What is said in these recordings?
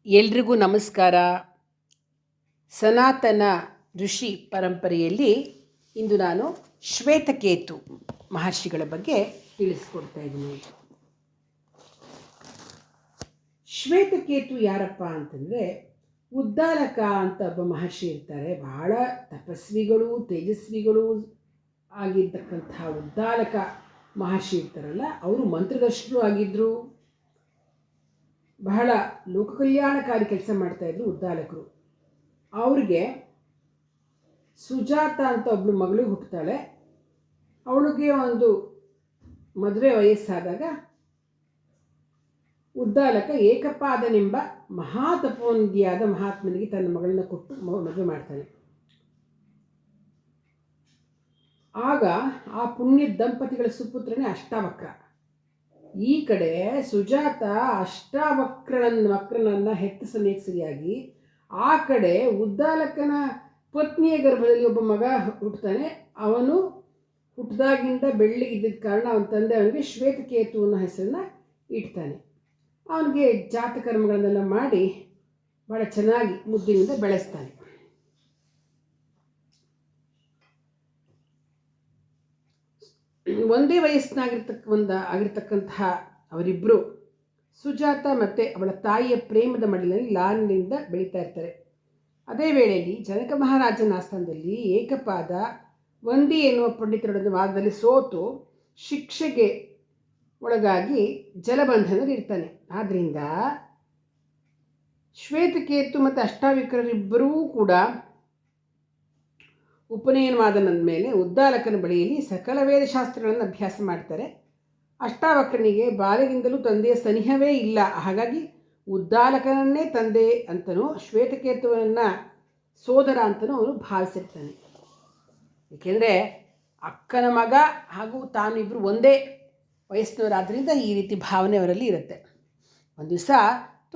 ಎಲ್ರಿಗೂ ನಮಸ್ಕಾರ. ಸನಾತನ ಋಷಿ ಪರಂಪರೆಯಲ್ಲಿ ಇಂದು ನಾನು ಶ್ವೇತಕೇತು ಮಹರ್ಷಿಗಳ ಬಗ್ಗೆ ತಿಳಿಸ್ಕೊಡ್ತಾ ಇದ್ದೀನಿ. ಶ್ವೇತಕೇತು ಯಾರಪ್ಪ ಅಂತಂದರೆ, ಉದ್ದಾಲಕ ಅಂತ ಒಬ್ಬ ಮಹರ್ಷಿ ಇರ್ತಾರೆ. ಬಹಳ ತಪಸ್ವಿಗಳು, ತೇಜಸ್ವಿಗಳು ಆಗಿರ್ತಕ್ಕಂತಹ ಉದ್ದಾಲಕ ಮಹರ್ಷಿ ಇರ್ತಾರಲ್ಲ, ಅವರು ಮಂತ್ರದರ್ಶಕರು ಆಗಿದ್ದರು. ಬಹಳ ಲೋಕ ಕಲ್ಯಾಣಕಾರಿ ಕೆಲಸ ಮಾಡ್ತಾಯಿದ್ರು ಉದ್ದಾಲಕರು. ಅವ್ರಿಗೆ ಸುಜಾತ ಅಂತ ಒಬ್ಬಳು ಮಗಳು ಹುಟ್ಟುತ್ತಾಳೆ. ಅವಳಿಗೆ ಒಂದು ಮದುವೆ ವಯಸ್ಸಾದಾಗ ಉದ್ದಾಲಕ ಏಕಪಾದನೆಂಬ ಮಹಾತಪೋನಿಧಿಯಾದ ಮಹಾತ್ಮನಿಗೆ ತನ್ನ ಮಗಳನ್ನ ಕೊಟ್ಟು ಮದುವೆ ಮಾಡ್ತಾನೆ. ಆಗ ಆ ಪುಣ್ಯ ದಂಪತಿಗಳ ಸುಪುತ್ರನೇ ಅಷ್ಟಾವಕ್ರ. ಈ ಕಡೆ ಸುಜಾತ ವಕ್ರನನ್ನು ಹೆತ್ತ ಸಮಯಕ್ಕೆ ಸರಿಯಾಗಿ ಆ ಕಡೆ ಉದ್ದಾಲಕನ ಪತ್ನಿಯ ಗರ್ಭದಲ್ಲಿ ಒಬ್ಬ ಮಗ ಹುಟ್ಟುತ್ತಾನೆ. ಅವನು ಹುಟ್ಟಿದಾಗಿಂದ ಬೆಳ್ಳಿಗಿದ್ದ ಕಾರಣ ಅವನ ತಂದೆ ಅವನಿಗೆ ಶ್ವೇತಕೇತು ಅನ್ನೋ ಹೆಸರನ್ನು ಇಡ್ತಾನೆ. ಅವನಿಗೆ ಜಾತಕರ್ಮಗಳನ್ನೆಲ್ಲ ಮಾಡಿ ಭಾಳ ಚೆನ್ನಾಗಿ ಮುದ್ದಿನಿಂದ ಬೆಳೆಸ್ತಾನೆ. ಒಂದೇ ಆಗಿರ್ತಕ್ಕಂತಹ ಅವರಿಬ್ಬರು ಸುಜಾತ ಮತ್ತು ಅವಳ ತಾಯಿಯ ಪ್ರೇಮದ ಮಡಿಲಿನಲ್ಲಿ ಲಾಲಿನಿಂದ ಬೆಳೀತಾ ಇರ್ತಾರೆ. ಅದೇ ವೇಳೆಯಲ್ಲಿ ಜನಕ ಮಹಾರಾಜನ ಆಸ್ಥಾನದಲ್ಲಿ ಏಕಪಾದ ವಂದಿ ಎನ್ನುವ ಪಂಡಿತರೊಡನೆ ವಾದದಲ್ಲಿ ಸೋತು ಶಿಕ್ಷೆಗೆ ಒಳಗಾಗಿ ಜಲಬಂಧನಲ್ಲಿ ಇರ್ತಾನೆ. ಆದ್ದರಿಂದ ಶ್ವೇತಕೇತು ಮತ್ತು ಅಷ್ಟಾವಕ್ರರಿಬ್ಬರೂ ಕೂಡ ಉಪನಯನವಾದ ಮೇಲೆ ಉದ್ದಾಲಕನ ಬಳಿಯಲ್ಲಿ ಸಕಲ ವೇದಶಾಸ್ತ್ರಗಳನ್ನು ಅಭ್ಯಾಸ ಮಾಡ್ತಾರೆ. ಅಷ್ಟಾವಕ್ರನಿಗೆ ಬಾಲ್ಯದಿಂದಲೂ ತಂದೆಯ ಸನಿಹವೇ ಇಲ್ಲ. ಹಾಗಾಗಿ ಉದ್ದಾಲಕನನ್ನೇ ತಂದೆ ಅಂತನೂ ಶ್ವೇತಕೇತುವನ್ನು ಸೋದರ ಅಂತನೂ ಅವನು ಭಾವಿಸಿರ್ತಾನೆ. ಏಕೆಂದರೆ ಅಕ್ಕನ ಮಗ ಹಾಗೂ ತಾನಿಬ್ಬರು ಒಂದೇ ವಯಸ್ಸಿನವರಾದ್ದರಿಂದ ಈ ರೀತಿ ಭಾವನೆ ಅವರಲ್ಲಿ ಇರುತ್ತೆ. ಒಂದು ದಿವಸ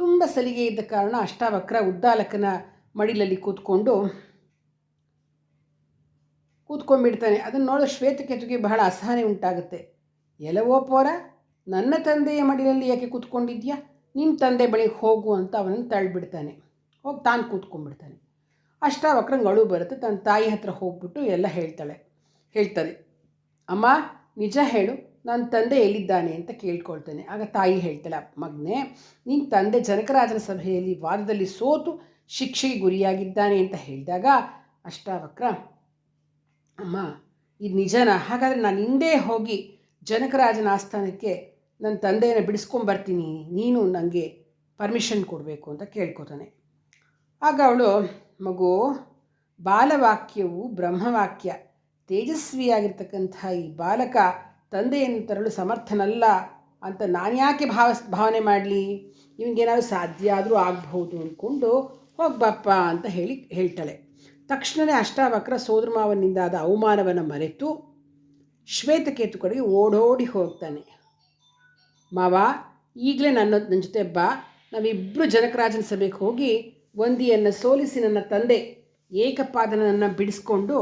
ತುಂಬ ಸಲಿಗೆ ಇದ್ದ ಕಾರಣ ಅಷ್ಟಾವಕ್ರ ಉದ್ದಾಲಕನ ಮಡಿಲಲ್ಲಿ ಕೂತ್ಕೊಂಡ್ಬಿಡ್ತಾನೆ. ಅದನ್ನು ನೋಡೋ ಶ್ವೇತಕೇತುಗೆ ಬಹಳ ಅಸಹನೆ ಉಂಟಾಗುತ್ತೆ. ಎಲ್ಲವೋ ಪೋರ, ನನ್ನ ತಂದೆಯ ಮಡಿಲಲ್ಲಿ ಯಾಕೆ ಕೂತ್ಕೊಂಡಿದ್ಯಾ, ನಿಮ್ಮ ತಂದೆ ಬಳಿಗೆ ಹೋಗು ಅಂತ ಅವನನ್ನು ತಳ್ಳಿಬಿಡ್ತಾನೆ. ಹೋಗಿ ತಾನು ಕೂತ್ಕೊಂಡ್ಬಿಡ್ತಾನೆ. ಅಷ್ಟಾವಕ್ರಂಗೆ ಅಳು ಬರುತ್ತೆ. ತನ್ನ ತಾಯಿ ಹತ್ರ ಹೋಗ್ಬಿಟ್ಟು ಎಲ್ಲ ಹೇಳ್ತಾರೆ, ಅಮ್ಮ ನಿಜ ಹೇಳು, ನನ್ನ ತಂದೆ ಎಲ್ಲಿದ್ದಾನೆ ಅಂತ ಕೇಳ್ಕೊಳ್ತಾನೆ. ಆಗ ತಾಯಿ ಹೇಳ್ತಾಳೆ, ಮಗನೇ, ನಿನ್ನ ತಂದೆ ಜನಕರಾಜನ ಸಭೆಯಲ್ಲಿ ವಾದದಲ್ಲಿ ಸೋತು ಶಿಕ್ಷೆಗೆ ಗುರಿಯಾಗಿದ್ದಾನೆ ಅಂತ ಹೇಳಿದಾಗ ಅಷ್ಟಾವಕ್ರ, ಅಮ್ಮ ಇದು ನಿಜನಾ? ಹಾಗಾದರೆ ನಾನು ಹಿಂದೆ ಹೋಗಿ ಜನಕರಾಜನ ಆಸ್ಥಾನಕ್ಕೆ ನನ್ನ ತಂದೆಯನ್ನು ಬಿಡಿಸ್ಕೊಂಬರ್ತೀನಿ, ನೀನು ನನಗೆ ಪರ್ಮಿಷನ್ ಕೊಡಬೇಕು ಅಂತ ಕೇಳ್ಕೊತಾನೆ. ಆಗ ಅವಳು, ಮಗು, ಬಾಲವಾಕ್ಯವು ಬ್ರಹ್ಮವಾಕ್ಯ. ತೇಜಸ್ವಿಯಾಗಿರ್ತಕ್ಕಂಥ ಈ ಬಾಲಕ ತಂದೆಯನ್ನು ತರಲು ಸಮರ್ಥನಲ್ಲ ಅಂತ ನಾನು ಯಾಕೆ ಭಾವನೆ ಮಾಡಲಿ, ನಿಮಗೇನಾದರೂ ಸಾಧ್ಯ ಆದರೂ ಆಗಬಹುದು ಅಂದ್ಕೊಂಡು ಹೋಗ್ಬಪ್ಪ ಅಂತ ಹೇಳ್ತಾಳೆ. ತಕ್ಷಣವೇ ಅಷ್ಟಾವಕ್ರ ಸೋದರಮಾವನಿಂದಾದ ಅವಮಾನವನ್ನು ಮರೆತು ಶ್ವೇತಕೇತು ಕಡೆಗೆ ಓಡೋಡಿ ಹೋಗ್ತಾನೆ. ಮಾವ, ಈಗಲೇ ನನ್ನ ಜೊತೆ ಬಾ, ನಾವಿಬ್ಬರು ಜನಕರಾಜನ ಸಭೆಗೆ ಹೋಗಿ ವಂದಿಯನ್ನು ಸೋಲಿಸಿ ನನ್ನ ತಂದೆ ಏಕಪಾದನನ್ನು ಬಿಡಿಸ್ಕೊಂಡು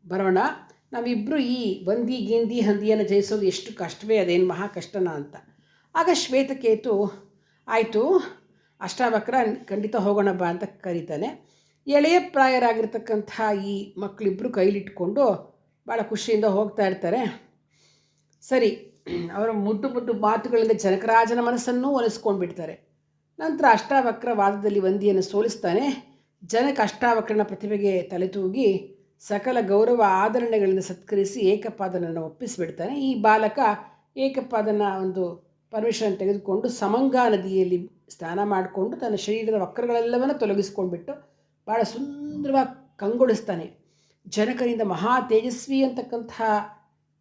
ಬರೋಣ. ನಾವಿಬ್ಬರು ಈ ವಂದಿ ಗಿಂದಿ ಹಂದಿಯನ್ನು ಜಯಿಸೋದು ಎಷ್ಟು ಕಷ್ಟವೇ, ಅದೇನು ಮಹಾ ಕಷ್ಟನಾ ಅಂತ. ಆಗ ಶ್ವೇತಕೇತು, ಆಯಿತು ಅಷ್ಟಾವಕ್ರ, ಖಂಡಿತ ಹೋಗೋಣ ಬಾ ಅಂತ ಕರೀತಾನೆ. ಎಳೆಯ ಪ್ರಾಯರಾಗಿರ್ತಕ್ಕಂಥ ಈ ಮಕ್ಕಳಿಬ್ಬರು ಕೈಲಿಟ್ಕೊಂಡು ಭಾಳ ಖುಷಿಯಿಂದ ಹೋಗ್ತಾ ಇರ್ತಾರೆ. ಸರಿ, ಅವರ ಮುದ್ದು ಮಾತುಗಳಿಂದ ಜನಕರಾಜನ ಮನಸ್ಸನ್ನೂ ಒಲಿಸ್ಕೊಂಡ್ಬಿಡ್ತಾರೆ. ನಂತರ ಅಷ್ಟಾವಕ್ರ ವಾದದಲ್ಲಿ ವಂದಿಯನ್ನು ಸೋಲಿಸ್ತಾನೆ. ಜನಕ ಅಷ್ಟಾವಕ್ರನ ಪ್ರತಿಭೆಗೆ ತಲೆತೂಗಿ ಸಕಲ ಗೌರವ ಆದರಣೆಗಳಿಂದ ಸತ್ಕರಿಸಿ ಏಕಪಾದನನ್ನು ಒಪ್ಪಿಸಿಬಿಡ್ತಾನೆ. ಈ ಬಾಲಕ ಏಕಪಾದನ ಒಂದು ಪರ್ಮಿಷನ್ ತೆಗೆದುಕೊಂಡು ಸಮಂಗಾ ನದಿಯಲ್ಲಿ ಸ್ನಾನ ಮಾಡಿಕೊಂಡು ತನ್ನ ಶರೀರದ ವಕ್ರಗಳೆಲ್ಲವನ್ನು ತೊಲಗಿಸ್ಕೊಂಡ್ಬಿಟ್ಟು ಭಾಳ ಸುಂದರವಾಗಿ ಕಂಗೊಳಿಸ್ತಾನೆ. ಜನಕರಿಂದ ಮಹಾ ತೇಜಸ್ವಿ ಅಂತಕ್ಕಂಥ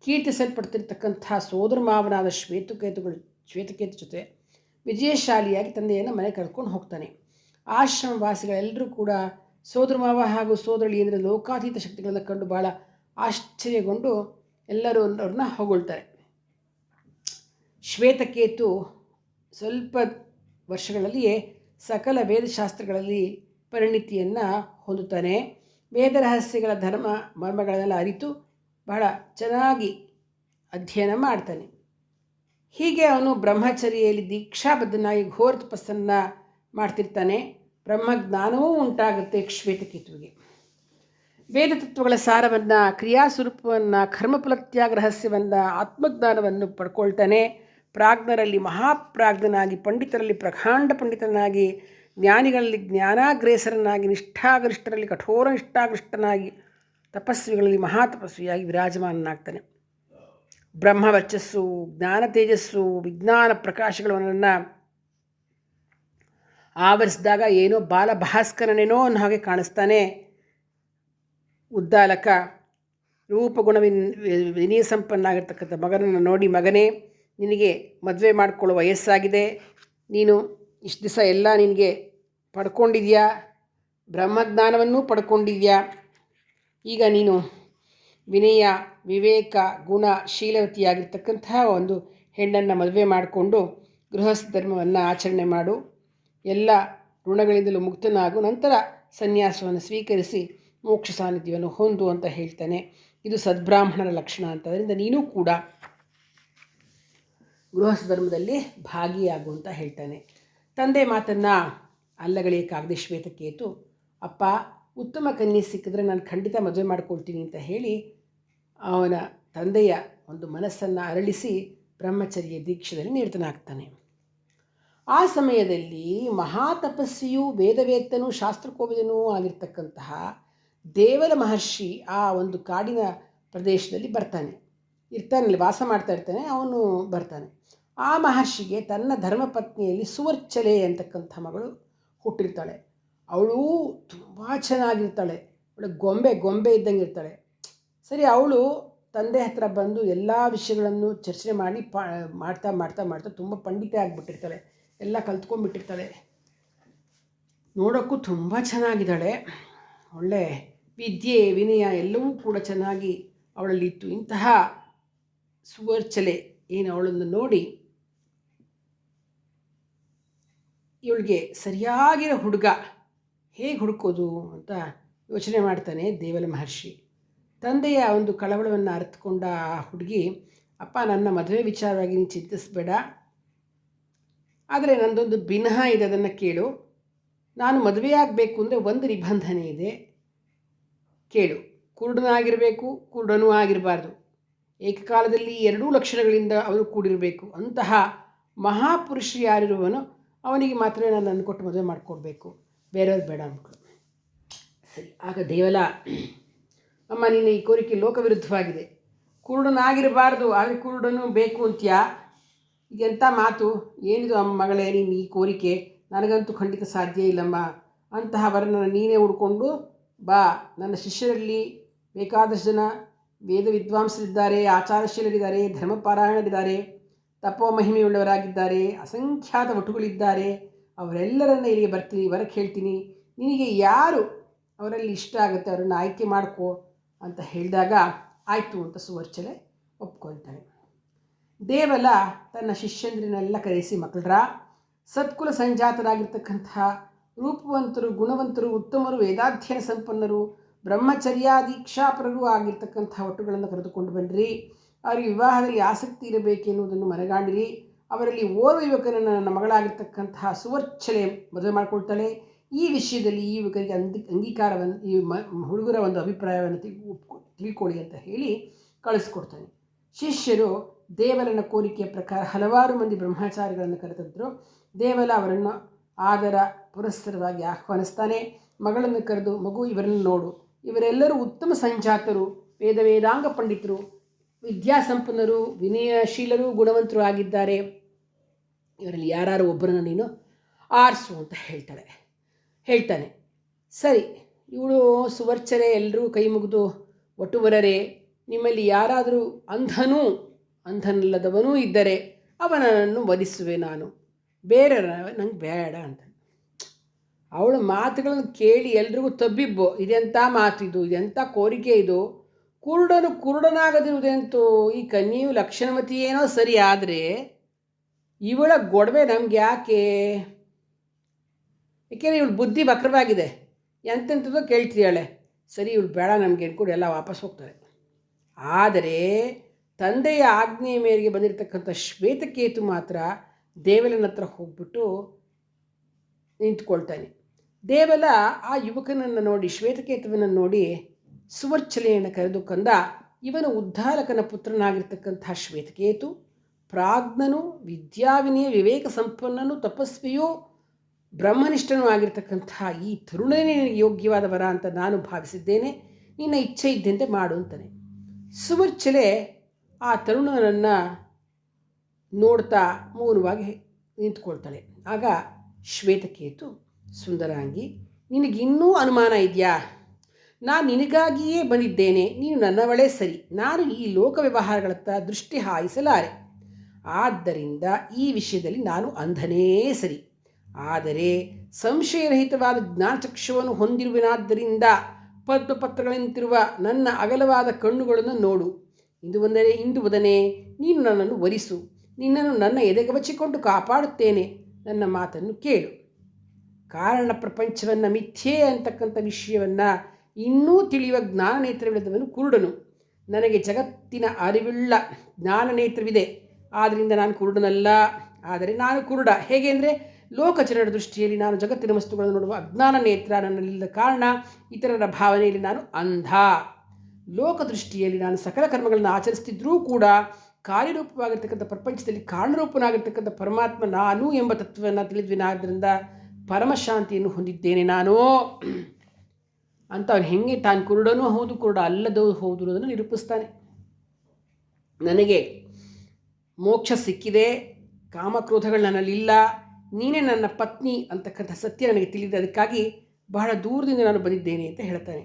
ಕೀರ್ತಿಸಲ್ಪಡ್ತಿರ್ತಕ್ಕಂಥ ಸೋದರಮಾವನಾದ ಶ್ವೇತಕೇತು ಜೊತೆ ವಿಜಯಶಾಲಿಯಾಗಿ ತಂದೆಯನ್ನು ಮನೆ ಕರ್ಕೊಂಡು ಹೋಗ್ತಾನೆ. ಆಶ್ರಮವಾಸಿಗಳೆಲ್ಲರೂ ಕೂಡ ಸೋದರಮಾವ ಹಾಗೂ ಸೋದರಳಿ ಅಂದರೆ ಲೋಕಾತೀತ ಶಕ್ತಿಗಳನ್ನು ಕಂಡು ಭಾಳ ಆಶ್ಚರ್ಯಗೊಂಡು ಎಲ್ಲರೂ ಅವ್ರನ್ನ ಹೊಗಳ್ತಾರೆ. ಶ್ವೇತಕೇತು ಸ್ವಲ್ಪ ವರ್ಷಗಳಲ್ಲಿಯೇ ಸಕಲ ವೇದಶಾಸ್ತ್ರಗಳಲ್ಲಿ ಪರಿಣಿತಿಯನ್ನು ಹೊಂದುತ್ತಾನೆ. ವೇದ ರಹಸ್ಯಗಳ ಧರ್ಮ ಮರ್ಮಗಳನ್ನೆಲ್ಲ ಅರಿತು ಬಹಳ ಚೆನ್ನಾಗಿ ಅಧ್ಯಯನ ಮಾಡ್ತಾನೆ. ಹೀಗೆ ಅವನು ಬ್ರಹ್ಮಚರ್ಯೆಯಲ್ಲಿ ದೀಕ್ಷಾಬದ್ಧನಾಗಿ ಘೋರ ತಪಸ್ಸನ್ನು ಮಾಡ್ತಿರ್ತಾನೆ. ಬ್ರಹ್ಮಜ್ಞಾನವೂ ಉಂಟಾಗುತ್ತೆ ಶ್ವೇತಕೇತುವಿಗೆ. ವೇದ ತತ್ವಗಳ ಸಾರವನ್ನು, ಕ್ರಿಯಾಸ್ವರೂಪವನ್ನು, ಕರ್ಮಫಲತ್ಯಾಗ ರಹಸ್ಯವನ್ನು, ಆತ್ಮಜ್ಞಾನವನ್ನು ಪಡ್ಕೊಳ್ತಾನೆ. ಪ್ರಾಜ್ಞರಲ್ಲಿ ಮಹಾಪ್ರಾಜ್ಞನಾಗಿ, ಪಂಡಿತರಲ್ಲಿ ಪ್ರಕಾಂಡ ಪಂಡಿತನಾಗಿ, ಜ್ಞಾನಿಗಳಲ್ಲಿ ಜ್ಞಾನಾಗ್ರೇಸರನಾಗಿ, ನಿಷ್ಠಾಗರಿಷ್ಠರಲ್ಲಿ ಕಠೋರ ನಿಷ್ಠಾಗರಿಷ್ಠನಾಗಿ, ತಪಸ್ವಿಗಳಲ್ಲಿ ಮಹಾತಪಸ್ವಿಯಾಗಿ ವಿರಾಜಮಾನನಾಗ್ತಾನೆ. ಬ್ರಹ್ಮವರ್ಚಸ್ಸು, ಜ್ಞಾನ ತೇಜಸ್ಸು, ವಿಜ್ಞಾನ ಪ್ರಕಾಶಗಳನ್ನು ಆವರಿಸಿದಾಗ ಏನೋ ಬಾಲಭಾಸ್ಕರನೇನೋ ಅನ್ನೋ ಹಾಗೆ ಕಾಣಿಸ್ತಾನೆ. ಉದ್ದಾಲಕ ರೂಪಗುಣ ವಿನಯ ಸಂಪನ್ನಾಗಿರ್ತಕ್ಕಂಥ ಮಗನನ್ನು ನೋಡಿ, ಮಗನೇ, ನಿನಗೆ ಮದುವೆ ಮಾಡಿಕೊಳ್ಳೋ ವಯಸ್ಸಾಗಿದೆ, ನೀನು ಇಷ್ಟು ದಿವಸ ಎಲ್ಲ ನಿನಗೆ ಪಡ್ಕೊಂಡಿದ್ಯಾ, ಬ್ರಹ್ಮಜ್ಞಾನವನ್ನೂ ಪಡ್ಕೊಂಡಿದ್ಯಾ, ಈಗ ನೀನು ವಿನಯ, ವಿವೇಕ, ಗುಣ, ಶೀಲವತಿಯಾಗಿರ್ತಕ್ಕಂತಹ ಒಂದು ಹೆಣ್ಣನ್ನು ಮದುವೆ ಮಾಡಿಕೊಂಡು ಗೃಹಸ್ಥ ಧರ್ಮವನ್ನು ಆಚರಣೆ ಮಾಡು, ಎಲ್ಲ ಋಣಗಳಿಂದಲೂ ಮುಕ್ತನಾಗು, ನಂತರ ಸನ್ಯಾಸವನ್ನು ಸ್ವೀಕರಿಸಿ ಮೋಕ್ಷ ಸಾನ್ನಿಧ್ಯವನ್ನು ಹೊಂದು ಅಂತ ಹೇಳ್ತಾನೆ. ಇದು ಸದ್ಬ್ರಾಹ್ಮಣರ ಲಕ್ಷಣ ಅಂತ. ಅದರಿಂದ ನೀನು ಕೂಡ ಗೃಹಸ್ಥ ಧರ್ಮದಲ್ಲಿ ಭಾಗಿಯಾಗು ಅಂತ ಹೇಳ್ತಾನೆ. ತಂದೆ ಮಾತನ್ನು ಅಲ್ಲಗಳೆಯಕ್ಕಾಗದೆ ಶ್ವೇತಕೇತು, ಅಪ್ಪ, ಉತ್ತಮ ಕನ್ಯೆ ಸಿಕ್ಕಿದ್ರೆ ನಾನು ಖಂಡಿತ ಮದುವೆ ಮಾಡ್ಕೊಳ್ತೀನಿ ಅಂತ ಹೇಳಿ ಅವನ ತಂದೆಯ ಒಂದು ಮನಸ್ಸನ್ನು ಅರಳಿಸಿ ಬ್ರಹ್ಮಚರ್ಯ ದೀಕ್ಷೆಯಲ್ಲಿ ನಿರತನಾಗ್ತಾನೆ. ಆ ಸಮಯದಲ್ಲಿ ಮಹಾತಪಸ್ವಿಯೂ ವೇದವೇತ್ತನೂ ಶಾಸ್ತ್ರಕೋವಿದನೂ ಆಗಿರ್ತಕ್ಕಂತಹ ದೇವಲ ಮಹರ್ಷಿ ಆ ಒಂದು ಕಾಡಿನ ಪ್ರದೇಶದಲ್ಲಿ ಬರ್ತಾನೆ. ಇರ್ತಾನಲ್ಲಿ ವಾಸ ಮಾಡ್ತಾ ಇರ್ತಾನೆ. ಅವನು ಬರ್ತಾನೆ. ಆ ಮಹರ್ಷಿಗೆ ತನ್ನ ಧರ್ಮಪತ್ನಿಯಲ್ಲಿ ಸುವರ್ಚಲೆ ಅಂತಕ್ಕಂಥ ಮಗಳು ಹುಟ್ಟಿರ್ತಾಳೆ. ಅವಳು ತುಂಬ ಚೆನ್ನಾಗಿರ್ತಾಳೆ. ಅವಳು ಗೊಂಬೆ ಇದ್ದಂಗೆ ಇರ್ತಾಳೆ. ಸರಿ, ಅವಳು ತಂದೆ ಹತ್ರ ಬಂದು ಎಲ್ಲ ವಿಷಯಗಳನ್ನು ಚರ್ಚೆ ಮಾಡಿ ಮಾಡ್ತಾ ಮಾಡ್ತಾ ಮಾಡ್ತಾ ತುಂಬ ಪಂಡಿತೆ ಆಗಿಬಿಟ್ಟಿರ್ತಾಳೆ. ಎಲ್ಲ ಕಲ್ತ್ಕೊಂಡ್ಬಿಟ್ಟಿರ್ತಾಳೆ. ನೋಡೋಕ್ಕೂ ತುಂಬ ಚೆನ್ನಾಗಿದ್ದಾಳೆ. ಒಳ್ಳೆ ವಿದ್ಯೆ, ವಿನಯ ಎಲ್ಲವೂ ಕೂಡ ಚೆನ್ನಾಗಿ ಅವಳಲ್ಲಿತ್ತು. ಇಂತಹ ಸುವರ್ಚಲೆ ಏನು ಅವಳನ್ನು ನೋಡಿ ಇವಳಿಗೆ ಸರಿಯಾಗಿರೋ ಹುಡುಗ ಹೇಗೆ ಹುಡುಕೋದು ಅಂತ ಯೋಚನೆ ಮಾಡ್ತಾನೆ ದೇವಲ ಮಹರ್ಷಿ. ತಂದೆಯ ಒಂದು ಕಳವಳವನ್ನು ಅರ್ಥಕೊಂಡ ಆ ಹುಡುಗಿ, ಅಪ್ಪ, ನನ್ನ ಮದುವೆ ವಿಚಾರವಾಗಿ ನೀನು ಚಿಂತಿಸಬೇಡ, ಆದರೆ ನನ್ನದೊಂದು ಭಿನ್ನ ಇದೆ, ಅದನ್ನು ಕೇಳು. ನಾನು ಮದುವೆಯಾಗಬೇಕು ಅಂದರೆ ಒಂದು ನಿಬಂಧನೆ ಇದೆ, ಕೇಳು. ಕುರುಡನಾಗಿರಬೇಕು, ಕುರುಡನೂ ಆಗಿರಬಾರ್ದು. ಏಕಕಾಲದಲ್ಲಿ ಎರಡೂ ಲಕ್ಷಣಗಳಿಂದ ಅವನು ಕೂಡಿರಬೇಕು. ಅಂತಹ ಮಹಾಪುರುಷ ಯಾರಿರುವನೋ ಅವನಿಗೆ ಮಾತ್ರ ನಾನು ಅಂದ್ಕೊಟ್ಟು ಮದುವೆ ಮಾಡಿಕೊಡ್ಬೇಕು, ಬೇರೆಯವ್ರು ಬೇಡ ಅಂದ್ಕೊಂಡು. ಸರಿ, ಆಗ ದೇವಲ, ಅಮ್ಮ, ನಿನ್ನ ಈ ಕೋರಿಕೆ ಲೋಕವಿರುದ್ಧವಾಗಿದೆ. ಕುರುಡನಾಗಿರಬಾರ್ದು, ಆದರೆ ಕುರುಡನೂ ಬೇಕು ಅಂತ್ಯಾ? ಈಗೆಂಥ ಮಾತು, ಏನಿದು ಅಮ್ಮ ಮಗಳೇ ನೀನು ಈ ಕೋರಿಕೆ? ನನಗಂತೂ ಖಂಡಿತ ಸಾಧ್ಯ ಇಲ್ಲಮ್ಮ. ಅಂತಹ ವರನ ನೀನೇ ಹುಡ್ಕೊಂಡು ಬಾ. ನನ್ನ ಶಿಷ್ಯರಲ್ಲಿ ಬೇಕಾದಷ್ಟು ಜನ ವೇದ ವಿದ್ವಾಂಸರಿದ್ದಾರೆ, ಆಚಾರಶೀಲರಿದ್ದಾರೆ, ಧರ್ಮಪಾರಾಯಣರಿದ್ದಾರೆ, ತಪೋಮಹಿಮೆಯುಳ್ಳವರಾಗಿದ್ದಾರೆ, ಅಸಂಖ್ಯಾತ ವಟುಗಳಿದ್ದಾರೆ. ಅವರೆಲ್ಲರನ್ನ ಇಲ್ಲಿಗೆ ಬರ್ತೀನಿ, ವರಕ್ಕೆ ಹೇಳ್ತೀನಿ. ನಿನಗೆ ಯಾರು ಅವರಲ್ಲಿ ಇಷ್ಟ ಆಗುತ್ತೆ ಅವರನ್ನು ಆಯ್ಕೆ ಮಾಡ್ಕೋ ಅಂತ ಹೇಳಿದಾಗ ಆಯಿತು ಅಂತ ಸುವರ್ಚಲೆ ಒಪ್ಕೊಳ್ತಾಳೆ. ದೇವಲ ತನ್ನ ಶಿಷ್ಯಂದ್ರನ್ನೆಲ್ಲ ಕರೆಸಿ, ಮಕ್ಕಳ್ರ, ಸತ್ಕುಲ ಸಂಜಾತರಾಗಿರ್ತಕ್ಕಂತಹ ರೂಪವಂತರು, ಗುಣವಂತರು, ಉತ್ತಮರು, ವೇದಾಧ್ಯಯನ ಸಂಪನ್ನರು, ಬ್ರಹ್ಮಚರ್ಯ ದೀಕ್ಷಾಪರರು ಆಗಿರ್ತಕ್ಕಂಥ ಒಟ್ಟುಗಳನ್ನು ಕರೆದುಕೊಂಡು ಬನ್ನಿರಿ. ಅವರಿಗೆ ವಿವಾಹದಲ್ಲಿ ಆಸಕ್ತಿ ಇರಬೇಕೆನ್ನುವುದನ್ನು ಮನಗಾಣಿರಿ. ಅವರಲ್ಲಿ ಓರ್ವ ಯುವಕನನ್ನು ನನ್ನ ಮಗಳಾಗಿರ್ತಕ್ಕಂತಹ ಸುವರ್ಚಲೆ ಮದುವೆ ಮಾಡಿಕೊಳ್ತಾಳೆ. ಈ ವಿಷಯದಲ್ಲಿ ಈ ಯುವಕರಿಗೆ ಅಂಗೀಕಾರವನ್ನು, ಈ ಹುಡುಗರ ಒಂದು ಅಭಿಪ್ರಾಯವನ್ನು ತಿಳ್ಕೊಳ್ಳಿ ಅಂತ ಹೇಳಿ ಕಳಿಸ್ಕೊಡ್ತಾನೆ. ಶಿಷ್ಯರು ದೇವಲನ ಕೋರಿಕೆಯ ಪ್ರಕಾರ ಹಲವಾರು ಮಂದಿ ಬ್ರಹ್ಮಚಾರಿಗಳನ್ನು ಕರೆತಂದರು. ದೇವಲ ಅವರನ್ನು ಆದರ ಪುರಸ್ಸರವಾಗಿ ಆಹ್ವಾನಿಸ್ತಾನೆ. ಮಗಳನ್ನು ಕರೆದು, ಮಗು, ಇವರನ್ನು ನೋಡು, ಇವರೆಲ್ಲರೂ ಉತ್ತಮ ಸಂಜಾತರು, ವೇದಾಂಗ ಪಂಡಿತರು, ವಿದ್ಯಾಸಂಪನ್ನರು, ವಿನಯಶೀಲರು, ಗುಣವಂತರು ಆಗಿದ್ದಾರೆ. ಇವರಲ್ಲಿ ಯಾರು ಒಬ್ಬರನ್ನು ನೀನು ಆರಿಸು ಅಂತ ಹೇಳ್ತಾನೆ. ಸರಿ, ಇವಳು ಸುವರ್ಚರೆ ಎಲ್ಲರೂ ಕೈ ಮುಗಿದು ಒಟುವರರೆ, ನಿಮ್ಮಲ್ಲಿ ಯಾರಾದರೂ ಅಂಧನಲ್ಲದವನೂ ಇದ್ದರೆ ಅವನನ್ನು ವಧಿಸುವೆ, ನಾನು ಬೇರೆ ನಂಗೆ ಬೇಡ ಅಂತ. ಅವಳ ಮಾತುಗಳನ್ನು ಕೇಳಿ ಎಲ್ರಿಗೂ ತಬ್ಬಿಬ್ಬು. ಇದೆಂಥ ಮಾತಿದು, ಇದೆಂಥ ಕೋರಿಕೆ ಇದು? ಕುರುಡನಾಗದಿರುವುದಂತೂ ಈ ಕನ್ಯೆಯು ಲಕ್ಷಣವತಿಯೇನೋ ಸರಿ, ಆದರೆ ಇವಳ ಗೊಡವೆ ನಮ್ಗೆ ಯಾಕೆ? ಏಕೆಂದರೆ ಇವಳು ಬುದ್ಧಿ ವಕ್ರವಾಗಿದೆ, ಎಂತೆಂಥದ್ದೋ ಕೇಳ್ತಿದ್ದಾಳೆ. ಸರಿ, ಇವಳು ಬೇಡ ನಮಗೆ ಅಂದ್ಕೊಂಡು ಎಲ್ಲ ವಾಪಸ್ ಹೋಗ್ತಾರೆ. ಆದರೆ ತಂದೆಯ ಆಜ್ಞೆಯ ಮೇರೆಗೆ ಬಂದಿರತಕ್ಕಂಥ ಶ್ವೇತಕೇತು ಮಾತ್ರ ದೇವಲನ ಹತ್ರ ಹೋಗ್ಬಿಟ್ಟು ನಿಂತ್ಕೊಳ್ತಾನೆ. ದೇವಲ ಆ ಯುವಕನನ್ನು ನೋಡಿ, ಶ್ವೇತಕೇತುವನ್ನು ನೋಡಿ ಸುವರ್ಚಲೆಯನ್ನು ಕರೆದು, ಕಂದ, ಇವನು ಉದ್ಧಾರಕನ ಪುತ್ರನಾಗಿರ್ತಕ್ಕಂಥ ಶ್ವೇತಕೇತು, ಪ್ರಾಜ್ಞನು, ವಿದ್ಯಾವಿನಯ ವಿವೇಕ ಸಂಪನ್ನನು, ತಪಸ್ವಿಯೂ ಬ್ರಹ್ಮನಿಷ್ಠನೂ ಆಗಿರ್ತಕ್ಕಂಥ ಈ ತರುಣನೇ ಯೋಗ್ಯವಾದ ವರ ಅಂತ ನಾನು ಭಾವಿಸಿದ್ದೇನೆ. ನಿನ್ನ ಇಚ್ಛೆ ಇದ್ದಂತೆ ಮಾಡು ಅಂತಾನೆ. ಸುವರ್ಚಲೆ ಆ ತರುಣನನ್ನು ನೋಡ್ತಾ ಮೌನವಾಗಿ ನಿಂತ್ಕೊಳ್ತಾಳೆ. ಆಗ ಶ್ವೇತಕೇತು, ಸುಂದರಾಂಗಿ, ನಿನಗಿನ್ನೂ ಅನುಮಾನ ಇದೆಯಾ? ನಾನು ನಿನಗಾಗಿಯೇ ಬಂದಿದ್ದೇನೆ, ನೀನು ನನ್ನವಳೇ ಸರಿ. ನಾನು ಈ ಲೋಕ ವ್ಯವಹಾರಗಳತ್ತ ದೃಷ್ಟಿ ಹಾಯಿಸಲಾರೆ. ಆದ್ದರಿಂದ ಈ ವಿಷಯದಲ್ಲಿ ನಾನು ಅಂಧನೇ ಸರಿ. ಆದರೆ ಸಂಶಯರಹಿತವಾದ ಜ್ಞಾನಚಕ್ಷುವನ್ನು ಹೊಂದಿರುವನಾದ್ದರಿಂದ ಪದ್ಮಪತ್ರಗಳಂತಿರುವ ನನ್ನ ಅಗಲವಾದ ಕಣ್ಣುಗಳನ್ನು ನೋಡು. ಇಂದು ಬದನೆ ನೀನು ನನ್ನನ್ನು ವರಿಸು. ನಿನ್ನನ್ನು ನನ್ನ ಎದೆಗವಚಿಕೊಂಡು ಕಾಪಾಡುತ್ತೇನೆ. ನನ್ನ ಮಾತನ್ನು ಕೇಳು. ಕಾರಣ ಪ್ರಪಂಚವನ್ನು ಮಿಥ್ಯೆ ಅಂತಕ್ಕಂಥ ವಿಷಯವನ್ನು ಇನ್ನೂ ತಿಳಿಯುವ ಜ್ಞಾನನೇತ್ರವಿಲ್ಲದವನು ಕುರುಡನು. ನನಗೆ ಜಗತ್ತಿನ ಅರಿವುಳ್ಳ ಜ್ಞಾನನೇತ್ರವಿದೆ, ಆದ್ದರಿಂದ ನಾನು ಕುರುಡನಲ್ಲ. ಆದರೆ ನಾನು ಕುರುಡ ಹೇಗೆ ಅಂದರೆ, ಲೋಕಚರಣದ ದೃಷ್ಟಿಯಲ್ಲಿ ನಾನು ಜಗತ್ತಿನ ವಸ್ತುಗಳನ್ನು ನೋಡುವ ಅಜ್ಞಾನ ನೇತ್ರ ನನ್ನಲ್ಲಿಲ್ಲದ ಕಾರಣ ಇತರರ ಭಾವನೆಯಲ್ಲಿ ನಾನು ಅಂಧ. ಲೋಕದೃಷ್ಟಿಯಲ್ಲಿ ನಾನು ಸಕಲ ಕರ್ಮಗಳನ್ನು ಆಚರಿಸ್ತಿದ್ರೂ ಕೂಡ ಕಾರ್ಯರೂಪವಾಗಿರ್ತಕ್ಕಂಥ ಪ್ರಪಂಚದಲ್ಲಿ ಕಾರಣರೂಪನಾಗಿರ್ತಕ್ಕಂಥ ಪರಮಾತ್ಮ ನಾನು ಎಂಬ ತತ್ವವನ್ನು ತಿಳಿದ್ವಿನಾದ್ದರಿಂದ ಪರಮಶಾಂತಿಯನ್ನು ಹೊಂದಿದ್ದೇನೆ ನಾನು ಅಂತ ಅವನು ಹೆಂಗೆ ತಾನು ಕುರುಡನೂ ಹೌದು ಕುರುಡ ಅಲ್ಲದೂ ಹೌದು ಅನ್ನೋದನ್ನು ನಿರೂಪಿಸ್ತಾನೆ. ನನಗೆ ಮೋಕ್ಷ ಸಿಕ್ಕಿದೆ, ಕಾಮಕ್ರೋಧಗಳು ನನ್ನಲ್ಲಿಲ್ಲ, ನೀನೇ ನನ್ನ ಪತ್ನಿ ಅಂತಕ್ಕಂಥ ಸತ್ಯ ನನಗೆ ತಿಳಿದಿದೆ, ಅದಕ್ಕಾಗಿ ಬಹಳ ದೂರದಿಂದ ನಾನು ಬಂದಿದ್ದೇನೆ ಅಂತ ಹೇಳ್ತಾನೆ.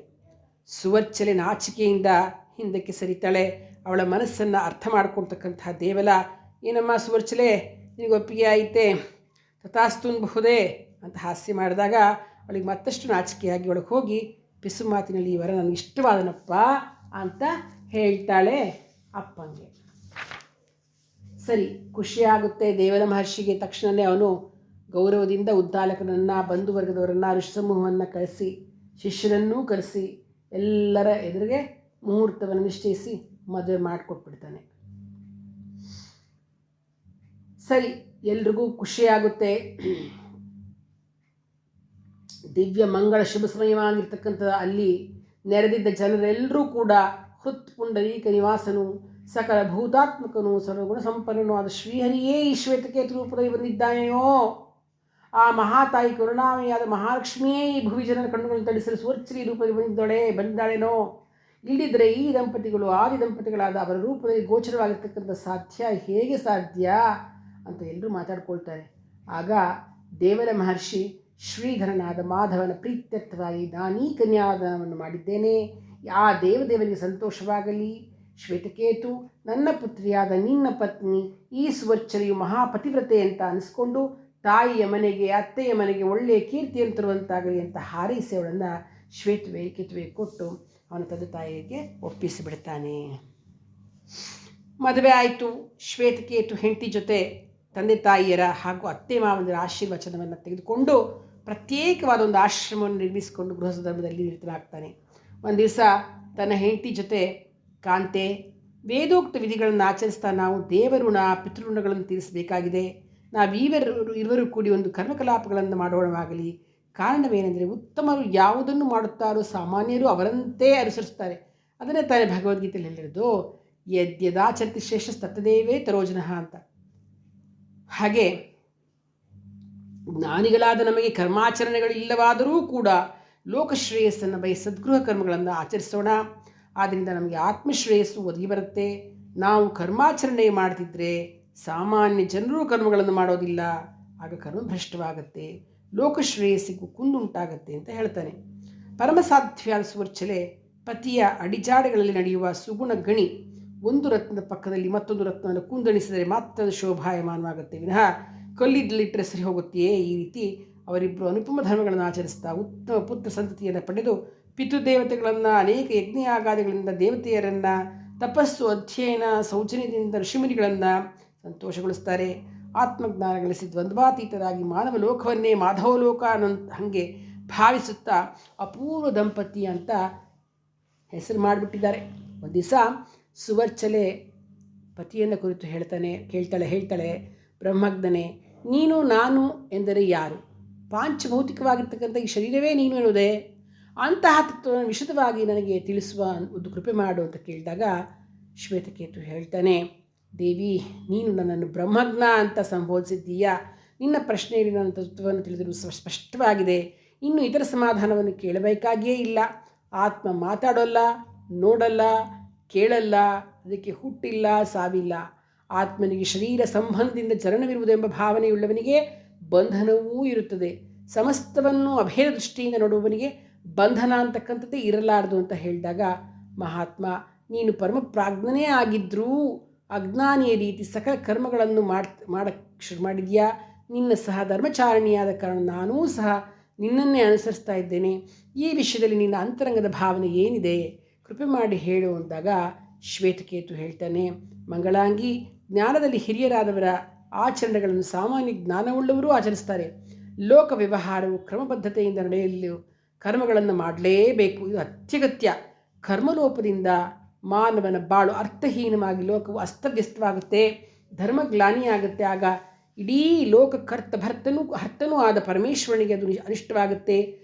ಸುವರ್ಚಲೆ ನಾಚಿಕೆಯಿಂದ ಹಿಂದಕ್ಕೆ ಸರಿತಾಳೆ. ಅವಳ ಮನಸ್ಸನ್ನು ಅರ್ಥ ಮಾಡ್ಕೊಳ್ತಕ್ಕಂಥ ದೇವಲ, ಏನಮ್ಮ ಸುವರ್ಚಲೆ, ನಿನಗೆ ಒಪ್ಪಿಗೆ ಆಯಿತೆ, ತಥಾಸ್ತುನ್ಬಹುದೇ ಅಂತ ಹಾಸ್ಯ ಮಾಡಿದಾಗ ಅವಳಿಗೆ ಮತ್ತಷ್ಟು ನಾಚಿಕೆಯಾಗಿ ಒಳಗೆ ಹೋಗಿ ಪಿಸು ಮಾತಿನಲ್ಲಿ ಈ ವರ ನನಗೆ ಇಷ್ಟವಾದನಪ್ಪ ಅಂತ ಹೇಳ್ತಾಳೆ ಅಪ್ಪಂಗೆ. ಸರಿ, ಖುಷಿಯಾಗುತ್ತೆ ದೇವಲ ಮಹರ್ಷಿಗೆ. ತಕ್ಷಣವೇ ಅವನು ಗೌರವದಿಂದ ಉದ್ದಾಲಕನನ್ನು, ಬಂಧುವರ್ಗದವರನ್ನು, ಋಷಿಸಮೂಹವನ್ನು ಕಳಿಸಿ, ಶಿಷ್ಯರನ್ನೂ ಕರೆಸಿ ಎಲ್ಲರ ಎದುರಿಗೆ ಮುಹೂರ್ತವನ್ನು ನಿಶ್ಚಯಿಸಿ ಮದುವೆ ಮಾಡಿಕೊಟ್ಬಿಡ್ತಾನೆ. ಸರಿ, ಎಲ್ರಿಗೂ ಖುಷಿಯಾಗುತ್ತೆ. ದಿವ್ಯ ಮಂಗಳ ಶುಭ ಸಮಯವಾಗಿರ್ತಕ್ಕಂಥ ಅಲ್ಲಿ ನೆರೆದಿದ್ದ ಜನರೆಲ್ಲರೂ ಕೂಡ ಹೃತ್ಪುಂಡರೀಕ ನಿವಾಸನು, ಸಕಲ ಭೂತಾತ್ಮಕನು, ಸರ್ವಗುಣ ಸಂಪನ್ನನು ಆದ ಶ್ರೀಹರಿಯೇ ಈ ಶ್ವೇತಕೇತು ರೂಪದಲ್ಲಿ ಬಂದಿದ್ದಾನೆಯೋ, ಆ ಮಹಾತಾಯಿ ಕರುಣಾಮಯಿಯಾದ ಮಹಾಲಕ್ಷ್ಮಿಯೇ ಈ ಭುವಿಜನರ ಕಣ್ಣುಗಳನ್ನು ತಡಿಸಲು ಸುವರ್ಚಲಿ ರೂಪದಲ್ಲಿ ಬಂದಿದ್ದಾಳೇನೋ, ಇಲ್ಲಿದ್ದರೆ ಈ ದಂಪತಿಗಳು ಆದಿ ದಂಪತಿಗಳಾದ ಅವರ ರೂಪದಲ್ಲಿ ಗೋಚರವಾಗಿರ್ತಕ್ಕಂಥ ಹೇಗೆ ಸಾಧ್ಯ ಅಂತ ಎಲ್ಲರೂ ಮಾತಾಡ್ಕೊಳ್ತಾರೆ. ಆಗ ದೇವರ ಮಹರ್ಷಿ ಶ್ರೀಧರನಾದ ಮಾಧವನ ಪ್ರೀತ್ಯರ್ಥವಾಗಿ ನಾನೀ ಕನ್ಯಾದಾನವನ್ನು ಮಾಡಿದ್ದೇನೆ, ಆ ದೇವದೇವನಿಗೆ ಸಂತೋಷವಾಗಲಿ. ಶ್ವೇತಕೇತು, ನನ್ನ ಪುತ್ರಿಯಾದ ನಿನ್ನ ಪತ್ನಿ ಈ ಸುವರ್ಚನೆಯು ಮಹಾಪತಿವ್ರತೆ ಅಂತ ಅನಿಸ್ಕೊಂಡು ತಾಯಿಯ ಮನೆಗೆ, ಅತ್ತೆಯ ಮನೆಗೆ ಒಳ್ಳೆಯ ಕೀರ್ತಿಯನ್ನು ತರುವಂತಾಗಲಿ ಅಂತ ಹಾರೈಸಿ ಅವಳನ್ನು ಶ್ವೇತಕೇತುವಿಗೆ ಕೊಟ್ಟು ಅವನ ತಂದೆ ತಾಯಿಗೆ ಒಪ್ಪಿಸಿಬಿಡ್ತಾನೆ. ಮದುವೆ ಆಯಿತು. ಶ್ವೇತಕೇತು ಹೆಂಡತಿ ಜೊತೆ ತಂದೆ ತಾಯಿಯರ ಹಾಗೂ ಅತ್ತೆ ಮಾವಂದಿರ ಆಶೀರ್ವಚನವನ್ನು ತೆಗೆದುಕೊಂಡು ಪ್ರತ್ಯೇಕವಾದ ಒಂದು ಆಶ್ರಮವನ್ನು ನಿರ್ಮಿಸಿಕೊಂಡು ಗೃಹಸ್ಥ ಧರ್ಮದಲ್ಲಿ ನಿರತನಾಗ್ತಾನೆ. ಒಂದು ದಿವಸ ತನ್ನ ಹೆಂಡತಿ ಜೊತೆ, ಕಾಂತೆ, ವೇದೋಕ್ತ ವಿಧಿಗಳನ್ನು ಆಚರಿಸ್ತಾ ನಾವು ದೇವಋಣ ಪಿತೃಋಣಗಳನ್ನು ತೀರಿಸಬೇಕಾಗಿದೆ. ಇರುವರು ಕೂಡಿ ಒಂದು ಕರ್ಮಕಲಾಪಗಳನ್ನು ಮಾಡೋಣವಾಗಲಿ. ಕಾರಣವೇನೆಂದರೆ ಉತ್ತಮರು ಯಾವುದನ್ನು ಮಾಡುತ್ತಾರೋ ಸಾಮಾನ್ಯರು ಅವರಂತೆ ಅನುಸರಿಸ್ತಾರೆ. ಅದನ್ನೇ ತಾನೇ ಭಗವದ್ಗೀತೆಯಲ್ಲಿ ಹೇಳಿರೋದು, ಯದ್ಯದಾಚರತಿ ಶ್ರೇಷ್ಠ ತತ್ತದೇವೇ ತರೋಜನಃ ಅಂತ. ಹಾಗೆ ಜ್ಞಾನಿಗಳಾದ ನಮಗೆ ಕರ್ಮಾಚರಣೆಗಳು ಇಲ್ಲವಾದರೂ ಕೂಡ ಲೋಕಶ್ರೇಯಸ್ಸನ್ನು ಬಯಸಿ ಸದ್ಗೃಹ ಕರ್ಮಗಳನ್ನು ಆಚರಿಸೋಣ. ಆದ್ದರಿಂದ ನಮಗೆ ಆತ್ಮಶ್ರೇಯಸ್ಸು ಒದಗಿ ಬರುತ್ತೆ. ನಾವು ಕರ್ಮಾಚರಣೆ ಮಾಡ್ತಿದ್ರೆ ಸಾಮಾನ್ಯ ಜನರು ಕರ್ಮಗಳನ್ನು ಮಾಡೋದಿಲ್ಲ, ಆಗ ಕರ್ಮಭ್ರಷ್ಟವಾಗುತ್ತೆ, ಲೋಕಶ್ರೇಯಸ್ಸಿಗೂ ಕುಂದುಂಟಾಗತ್ತೆ ಅಂತ ಹೇಳ್ತಾನೆ. ಪರಮಸಾಧ್ವಿಯಾದ ಸುವರ್ಚಲೆ ಪತಿಯ ಅಡಿಜಾಡೆಗಳಲ್ಲಿ ನಡೆಯುವ ಸುಗುಣ ಗಣಿ. ಒಂದು ರತ್ನದ ಪಕ್ಕದಲ್ಲಿ ಮತ್ತೊಂದು ರತ್ನವನ್ನು ಕುಂದಣಿಸಿದರೆ ಮಾತ್ರ ಶೋಭಾಯಮಾನವಾಗುತ್ತೆ ವಿನಃ ಕಲ್ಲಿದ್ದಲಿಟ್ಟರೆ ಸರಿ ಹೋಗುತ್ತೆಯೇ. ಈ ರೀತಿ ಅವರಿಬ್ಬರು ಅನುಪಮ ಧರ್ಮಗಳನ್ನು ಆಚರಿಸ್ತಾ ಉತ್ತಮ ಪುತ್ರ ಸಂತತಿಯನ್ನು ಪಡೆದು ಪಿತೃದೇವತೆಗಳನ್ನು, ಅನೇಕ ಯಜ್ಞಯಾಗಾದಿಗಳಿಂದ ದೇವತೆಯರನ್ನು, ತಪಸ್ಸು, ಅಧ್ಯಯನ, ಸೌಜನ್ಯದಿಂದ ಋಷಿಮುನಿಗಳನ್ನು ಸಂತೋಷಗೊಳಿಸ್ತಾರೆ. ಆತ್ಮಜ್ಞಾನ ಗಳಿಸಿ ದ್ವಂದ್ವಾತೀತರಾಗಿ ಮಾನವ ಲೋಕವನ್ನೇ ಮಾಧವಲೋಕ ಅನ್ನೋ ಹಾಗೆ ಭಾವಿಸುತ್ತಾ ಅಪೂರ್ವ ದಂಪತಿ ಅಂತ ಹೆಸರು ಮಾಡಿಬಿಟ್ಟಿದ್ದಾರೆ. ಒಂದು ದಿವಸ ಸುವರ್ಚಲೆ ಪತಿಯನ್ನು ಕುರಿತು ಹೇಳ್ತಾಳೆ ಬ್ರಹ್ಮಜ್ಞನೇ, ನೀನು ನಾನು ಎಂದರೆ ಯಾರು? ಪಾಂಚಭೌತಿಕವಾಗಿರ್ತಕ್ಕಂಥ ಈ ಶರೀರವೇ ನೀನು ಎನ್ನುವುದೇ? ಅಂತಹ ತತ್ವವನ್ನು ವಿಶದವಾಗಿ ನನಗೆ ತಿಳಿಸುವ ಒಂದು ಕೃಪೆ ಮಾಡು ಅಂತ ಕೇಳಿದಾಗ ಶ್ವೇತಕೇತು ಹೇಳ್ತಾನೆ, ದೇವಿ, ನೀನು ನನ್ನನ್ನು ಬ್ರಹ್ಮಜ್ಞ ಅಂತ ಸಂಬೋಧಿಸಿದ್ದೀಯಾ. ನಿನ್ನ ಪ್ರಶ್ನೆಯಲ್ಲಿ ನನ್ನ ತತ್ವವನ್ನು ತಿಳಿದಿರುವುದು ಸ್ಪಷ್ಟವಾಗಿದೆ. ಇನ್ನು ಇತರ ಸಮಾಧಾನವನ್ನು ಕೇಳಬೇಕಾಗಿಯೇ ಇಲ್ಲ. ಆತ್ಮ ಮಾತಾಡೋಲ್ಲ, ನೋಡಲ್ಲ, ಕೇಳಲ್ಲ, ಅದಕ್ಕೆ ಹುಟ್ಟಿಲ್ಲ, ಸಾವಿಲ್ಲ. ಆತ್ಮನಿಗೆ ಶರೀರ ಸಂಬಂಧದಿಂದ ಚಲನವಿರುವುದೆಂಬ ಭಾವನೆಯುಳ್ಳವನಿಗೆ ಬಂಧನವೂ ಇರುತ್ತದೆ. ಸಮಸ್ತವನ್ನು ಅಭೇದ ದೃಷ್ಟಿಯಿಂದ ನೋಡುವವನಿಗೆ ಬಂಧನ ಅಂತಕ್ಕಂಥದ್ದೇ ಇರಲಾರದು ಅಂತ ಹೇಳಿದಾಗ, ಮಹಾತ್ಮ, ನೀನು ಪರಮ ಪ್ರಾಜ್ಞನೇ ಆಗಿದ್ದರೂ ಅಜ್ಞಾನಿಯ ರೀತಿ ಸಕಲ ಕರ್ಮಗಳನ್ನು ಮಾಡಕ್ಕೆ ಶುರು ಮಾಡಿದ್ಯಾ. ನಿನ್ನ ಸಹ ಧರ್ಮಚಾರಣಿಯಾದ ಕಾರಣ ನಾನೂ ಸಹ ನಿನ್ನನ್ನೇ ಅನುಸರಿಸ್ತಾ ಇದ್ದೇನೆ. ಈ ವಿಷಯದಲ್ಲಿ ನಿನ್ನ ಅಂತರಂಗದ ಭಾವನೆ ಏನಿದೆ, ಕೃಪೆ ಮಾಡಿ ಹೇಳು ಅಂದಾಗ ಶ್ವೇತಕೇತು ಹೇಳ್ತಾನೆ, ಮಂಗಳಾಂಗಿ, ಜ್ಞಾನದಲ್ಲಿ ಹಿರಿಯರಾದವರ ಆಚರಣೆಗಳನ್ನು ಸಾಮಾನ್ಯ ಜ್ಞಾನವುಳ್ಳವರೂ ಆಚರಿಸ್ತಾರೆ. ಲೋಕ ವ್ಯವಹಾರವು ಕ್ರಮಬದ್ಧತೆಯಿಂದ ನಡೆಯಲು ಕರ್ಮಗಳನ್ನು ಮಾಡಲೇಬೇಕು. ಇದು ಅತ್ಯಗತ್ಯ. ಕರ್ಮಲೋಪದಿಂದ ಮಾನವನ ಬಾಳು ಅರ್ಥಹೀನವಾಗಿ ಲೋಕವು ಅಸ್ತವ್ಯಸ್ತವಾಗುತ್ತೆ, ಧರ್ಮಗ್ಲಾನಿಯಾಗುತ್ತೆ. ಆಗ ಇಡೀ ಹರ್ತನೂ ಆದ ಪರಮೇಶ್ವರನಿಗೆ ಅದು ಅನಿಷ್ಟವಾಗುತ್ತೆ.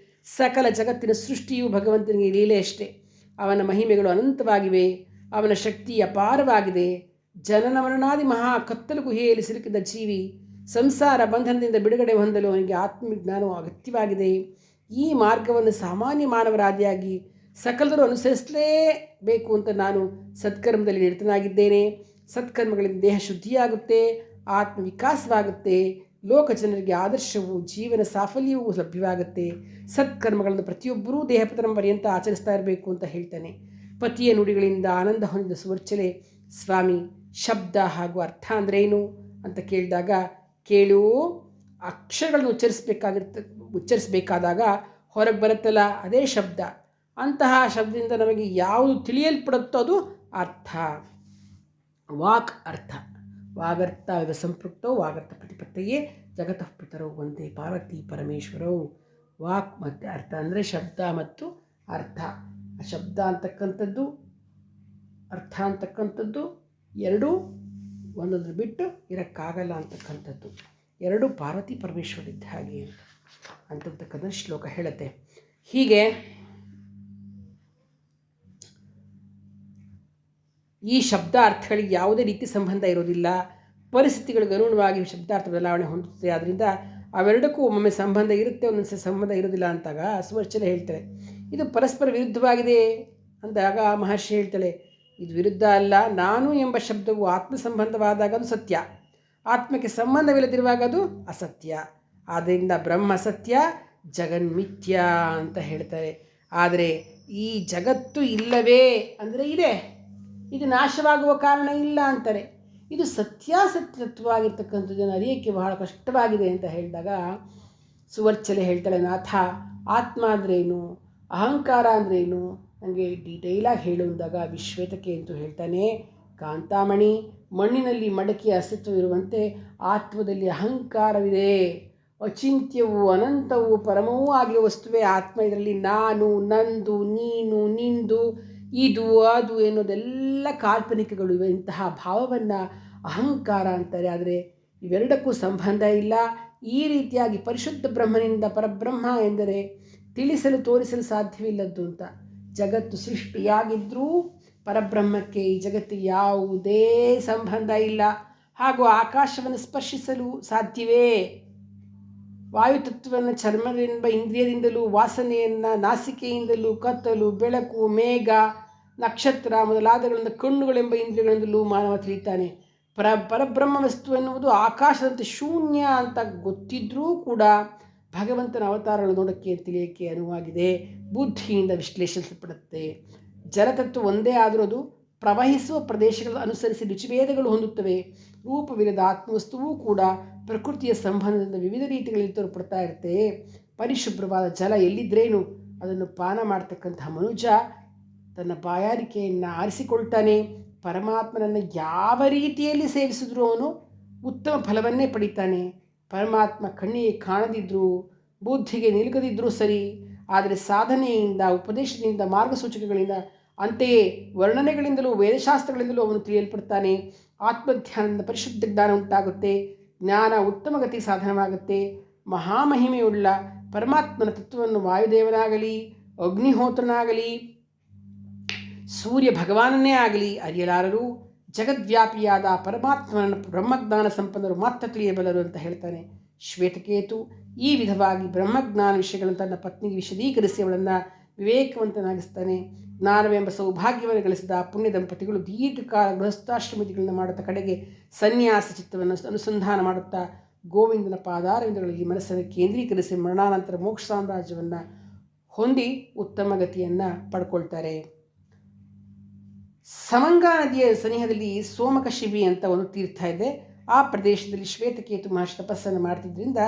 ಸಕಲ ಜಗತ್ತಿನ ಸೃಷ್ಟಿಯು ಭಗವಂತನಿಗೆ ಲೀಲೆಯಷ್ಟೇ. ಅವನ ಮಹಿಮೆಗಳು ಅನಂತವಾಗಿವೆ, ಅವನ ಶಕ್ತಿ ಅಪಾರವಾಗಿದೆ. ಜನನ ಮರಣಾದಿ ಮಹಾ ಕತ್ತಲು ಗುಹೆಯಲ್ಲಿ ಸಿಲುಕಿದ ಜೀವಿ ಸಂಸಾರ ಬಂಧನದಿಂದ ಬಿಡುಗಡೆ ಹೊಂದಲು ಅವನಿಗೆ ಆತ್ಮಜ್ಞಾನವು ಅಗತ್ಯವಾಗಿದೆ. ಈ ಮಾರ್ಗವನ್ನು ಸಾಮಾನ್ಯ ಮಾನವರಾದಿಯಾಗಿ ಸಕಲರು ಅನುಸರಿಸಲೇಬೇಕು ಅಂತ ನಾನು ಸತ್ಕರ್ಮದಲ್ಲಿ ನಿರತನಾಗಿದ್ದೇನೆ. ಸತ್ಕರ್ಮಗಳಿಂದ ದೇಹ ಶುದ್ಧಿಯಾಗುತ್ತೆ, ಆತ್ಮ ವಿಕಾಸವಾಗುತ್ತೆ, ಲೋಕ ಜನರಿಗೆ ಆದರ್ಶವು ಜೀವನ ಸಾಫಲ್ಯವೂ ಲಭ್ಯವಾಗುತ್ತೆ. ಸತ್ಕರ್ಮಗಳನ್ನು ಪ್ರತಿಯೊಬ್ಬರೂ ದೇಹಪತನ ಪರ್ಯಂತ ಆಚರಿಸ್ತಾ ಇರಬೇಕು ಅಂತ ಹೇಳ್ತಾನೆ. ಪತಿಯ ನುಡಿಗಳಿಂದ ಆನಂದ ಹೊಂದಿದ ಸುವರ್ಚಲೆ, ಸ್ವಾಮಿ, ಶಬ್ದ ಹಾಗೂ ಅರ್ಥ ಅಂದ್ರೇನು ಅಂತ ಕೇಳಿದಾಗ, ಕೇಳು, ಅಕ್ಷರಗಳನ್ನು ಉಚ್ಚರಿಸಬೇಕಾದಾಗ ಹೊರಗೆ ಬರುತ್ತಲ್ಲ ಅದೇ ಶಬ್ದ. ಅಂತಹ ಶಬ್ದದಿಂದ ನಮಗೆ ಯಾವುದು ತಿಳಿಯಲ್ಪಡುತ್ತೋ ಅದು ಅರ್ಥ. ವಾಕ್ ಅರ್ಥ. ವಾಗರ್ಥ ಸಂಪೃಕ್ತೋ ವಾಗರ್ಥ ಪ್ರತಿಪತ್ತಯೇ ಜಗತಃ ಪಿತರೋ ಒಂದೇ ಪಾರ್ವತಿ ಪರಮೇಶ್ವರವು. ವಾಕ್ ಮತ್ತು ಅರ್ಥ ಅಂದರೆ ಶಬ್ದ ಮತ್ತು ಅರ್ಥ. ಆ ಶಬ್ದ ಅಂತಕ್ಕಂಥದ್ದು ಅರ್ಥ ಅಂತಕ್ಕಂಥದ್ದು ಎರಡೂ ಒಂದೊಂದು ಬಿಟ್ಟು ಇರೋಕ್ಕಾಗಲ್ಲ ಅಂತಕ್ಕಂಥದ್ದು. ಎರಡು ಪಾರ್ವತಿ ಪರಮೇಶ್ವರಿದ್ದ ಹಾಗೆ ಅಂತಕ್ಕಂಥ ಶ್ಲೋಕ ಹೇಳುತ್ತೆ. ಹೀಗೆ ಈ ಶಬ್ದ ಅರ್ಥಗಳಿಗೆ ಯಾವುದೇ ರೀತಿ ಸಂಬಂಧ ಇರೋದಿಲ್ಲ. ಪರಿಸ್ಥಿತಿಗಳಿಗೆ ಅನುಗುಣವಾಗಿ ಶಬ್ದಾರ್ಥ ಬದಲಾವಣೆ ಹೊಂದುತ್ತದೆ. ಆದ್ದರಿಂದ ಅವೆರಡಕ್ಕೂ ಒಮ್ಮೊಮ್ಮೆ ಸಂಬಂಧ ಇರುತ್ತೆ, ಒಂದೊಂದು ಸಂಬಂಧ ಇರೋದಿಲ್ಲ ಅಂತಾಗ ಸುವರ್ಚನೆ ಹೇಳ್ತಾಳೆ. ಇದು ಪರಸ್ಪರ ವಿರುದ್ಧವಾಗಿದೆ ಅಂದಾಗ ಮಹರ್ಷಿ ಹೇಳ್ತಾಳೆ, ಇದು ವಿರುದ್ಧ ಅಲ್ಲ. ನಾನು ಎಂಬ ಶಬ್ದವು ಆತ್ಮ ಸಂಬಂಧವಾದಾಗ ಅದು ಸತ್ಯ, ಆತ್ಮಕ್ಕೆ ಸಂಬಂಧವಿಲ್ಲದಿರುವಾಗ ಅದು ಅಸತ್ಯ. ಆದ್ದರಿಂದ ಬ್ರಹ್ಮ ಸತ್ಯ, ಜಗನ್ಮಿಥ್ಯ ಅಂತ ಹೇಳ್ತಾರೆ. ಆದರೆ ಈ ಜಗತ್ತು ಇಲ್ಲವೇ ಅಂದರೆ ಇದೆ, ಇದು ನಾಶವಾಗುವ ಕಾರಣ ಇಲ್ಲ ಅಂತಾರೆ. ಇದು ಸತ್ಯಾಸತ್ಯತ್ವವಾಗಿರ್ತಕ್ಕಂಥದ್ದನ್ನು ಅರಿಯೋಕ್ಕೆ ಬಹಳ ಕಷ್ಟವಾಗಿದೆ ಅಂತ ಹೇಳಿದಾಗ ಸುವರ್ಚಲೆ ಹೇಳ್ತಾಳೆ, ನಾಥ, ಆತ್ಮ ಅಂದ್ರೇನು, ಅಹಂಕಾರ ಅಂದ್ರೇನು ನನಗೆ ಡೀಟೇಲಾಗಿ ಹೇಳು ಅಂದಾಗ ವಿಶ್ವೇತಕ್ಕೆ ಅಂತೂ ಹೇಳ್ತಾನೆ, ಕಾಂತಾಮಣಿ, ಮಣ್ಣಿನಲ್ಲಿ ಮಡಕೆಯ ಅಸ್ತಿತ್ವವಿರುವಂತೆ ಆತ್ಮದಲ್ಲಿ ಅಹಂಕಾರವಿದೆ. ಅಚಿಂತ್ಯವು, ಅನಂತವು, ಪರಮವೂ ಆಗಿರುವ ವಸ್ತುವೇ ಆತ್ಮ. ಇದರಲ್ಲಿ ನಾನು, ನಂದು, ನೀನು, ನಿಂದು, ಇದು, ಅದು ಎನ್ನುವುದೆಲ್ಲ ಕಾಲ್ಪನಿಕಗಳು ಇವೆ. ಇಂತಹ ಭಾವವನ್ನು ಅಹಂಕಾರ ಅಂತಾರೆ. ಆದರೆ ಇವೆರಡಕ್ಕೂ ಸಂಬಂಧ ಇಲ್ಲ. ಈ ರೀತಿಯಾಗಿ ಪರಿಶುದ್ಧ ಬ್ರಹ್ಮನಿಂದ ಪರಬ್ರಹ್ಮ ಎಂದರೆ ತಿಳಿಸಲು ತೋರಿಸಲು ಸಾಧ್ಯವಿಲ್ಲದ್ದು ಅಂತ. ಜಗತ್ತು ಸೃಷ್ಟಿಯಾಗಿದ್ದರೂ ಪರಬ್ರಹ್ಮಕ್ಕೆ ಈ ಜಗತ್ತಿಗೆ ಯಾವುದೇ ಸಂಬಂಧ ಇಲ್ಲ. ಹಾಗೂ ಆಕಾಶವನ್ನು ಸ್ಪರ್ಶಿಸಲು ಸಾಧ್ಯವೇ? ವಾಯುತತ್ವವನ್ನು ಚರ್ಮವೆಂಬ ಇಂದ್ರಿಯದಿಂದಲೂ, ವಾಸನೆಯನ್ನು ನಾಸಿಕೆಯಿಂದಲೂ, ಕತ್ತಲು, ಬೆಳಕು, ಮೇಘ, ನಕ್ಷತ್ರ ಮೊದಲಾದಗಳಿಂದ ಕಣ್ಣುಗಳೆಂಬ ಇಂದ್ರಿಯಗಳಿಂದಲೂ ಮಾನವ ತಿಳಿತಾನೆ. ಪರಬ್ರಹ್ಮ ವಸ್ತು ಎನ್ನುವುದು ಆಕಾಶದಂತೆ ಶೂನ್ಯ ಅಂತ ಗೊತ್ತಿದ್ದರೂ ಕೂಡ ಭಗವಂತನ ಅವತಾರಗಳು ನೋಡೋಕ್ಕೆ ತಿಳಿಯೋಕ್ಕೆ ಅನುವಾಗಿದೆ. ಬುದ್ಧಿಯಿಂದ ವಿಶ್ಲೇಷಿಸಲ್ಪಡುತ್ತೆ. ಜಲತತ್ವ ಒಂದೇ ಆದರೂ ಅದು ಪ್ರವಹಿಸುವ ಪ್ರದೇಶಗಳನ್ನು ಅನುಸರಿಸಿ ರುಚಿಭೇದಗಳು ಹೊಂದುತ್ತವೆ. ರೂಪವಿಲ್ಲದ ಆತ್ಮವಸ್ತುವೂ ಕೂಡ ಪ್ರಕೃತಿಯ ಸಂಬಂಧದಿಂದ ವಿವಿಧ ರೀತಿಗಳಲ್ಲಿ ತೋರ್ಪಡ್ತಾ ಇರುತ್ತೆ. ಪರಿಶುಭ್ರವಾದ ಜಲ ಎಲ್ಲಿದ್ರೇನು ಅದನ್ನು ಪಾನ ಮಾಡ್ತಕ್ಕಂತಹ ಮನುಜ ತನ್ನ ಬಾಯಾರಿಕೆಯನ್ನು ಆರಿಸಿಕೊಳ್ತಾನೆ. ಪರಮಾತ್ಮನನ್ನು ಯಾವ ರೀತಿಯಲ್ಲಿ ಸೇವಿಸಿದ್ರೂ ಅವನು ಉತ್ತಮ ಫಲವನ್ನೇ ಪಡಿತಾನೆ. ಪರಮಾತ್ಮ ಕಣ್ಣಿಗೆ ಕಾಣದಿದ್ದರೂ, ಬುದ್ಧಿಗೆ ನಿಲುಕದಿದ್ದರೂ ಸರಿ, ಆದರೆ ಸಾಧನೆಯಿಂದ, ಉಪದೇಶದಿಂದ, ಮಾರ್ಗಸೂಚಕಗಳಿಂದ, ಅಂತೆಯೇ ವರ್ಣನೆಗಳಿಂದಲೂ ವೇದಶಾಸ್ತ್ರಗಳಿಂದಲೂ ಅವನು ತಿಳಿಯಲ್ಪಡ್ತಾನೆ. ಆತ್ಮಧ್ಯಾನದಿಂದ ಪರಿಶುದ್ಧ ಜ್ಞಾನ ಉಂಟಾಗುತ್ತೆ. ಜ್ಞಾನ ಉತ್ತಮ ಗತಿ ಸಾಧನವಾಗುತ್ತೆ. ಮಹಾಮಹಿಮೆಯುಳ್ಳ ಪರಮಾತ್ಮನ ತತ್ವವನ್ನು ವಾಯುದೇವನಾಗಲಿ, ಅಗ್ನಿಹೋತ್ರನಾಗಲಿ, ಸೂರ್ಯ ಭಗವಾನನೇ ಆಗಲಿ ಅರಿಯಲಾರರು. ಜಗದ್ವ್ಯಾಪಿಯಾದ ಪರಮಾತ್ಮನ ಬ್ರಹ್ಮಜ್ಞಾನ ಸಂಪನ್ನರು ಮಾತ್ರ ತಿಳಿಯಬಲ್ಲರು ಅಂತ ಹೇಳ್ತಾನೆ ಶ್ವೇತಕೇತು. ಈ ವಿಧವಾಗಿ ಬ್ರಹ್ಮಜ್ಞಾನ ವಿಷಯಗಳನ್ನು ತನ್ನ ಪತ್ನಿಗೆ ವಿಶದೀಕರಿಸಿ ಅವಳನ್ನು ವಿವೇಕವಂತನಾಗಿಸ್ತಾನೆ. ಜ್ಞಾನವೆಂಬ ಸೌಭಾಗ್ಯವನ್ನು ಗಳಿಸಿದ ಪುಣ್ಯ ದಂಪತಿಗಳು ದೀರ್ಘಕಾಲ ಗೃಹಸ್ಥಾಶ್ರಮಿಗಳನ್ನು ಮಾಡುತ್ತಾ ಕಡೆಗೆ ಸನ್ಯಾಸ ಚಿತ್ತವನ್ನು ಅನುಸಂಧಾನ ಮಾಡುತ್ತಾ ಗೋವಿಂದನ ಪಾದಾರವಿಂದಗಳಲ್ಲಿ ಮನಸ್ಸನ್ನು ಕೇಂದ್ರೀಕರಿಸಿ ಮರಣಾನಂತರ ಮೋಕ್ಷ ಸಾಮ್ರಾಜ್ಯವನ್ನು ಹೊಂದಿ ಉತ್ತಮ ಗತಿಯನ್ನು ಪಡ್ಕೊಳ್ತಾರೆ. ಸಮಂಗಾ ನದಿಯ ಸನಿಹದಲ್ಲಿ ಸೋಮಕಶಿಬಿ ಅಂತ ಒಂದು ತೀರ್ಥ ಇದೆ. ಆ ಪ್ರದೇಶದಲ್ಲಿ ಶ್ವೇತಕೇತು ಮಹರ್ಷಿ ತಪಸ್ಸನ್ನು ಮಾಡ್ತಿದ್ದರಿಂದ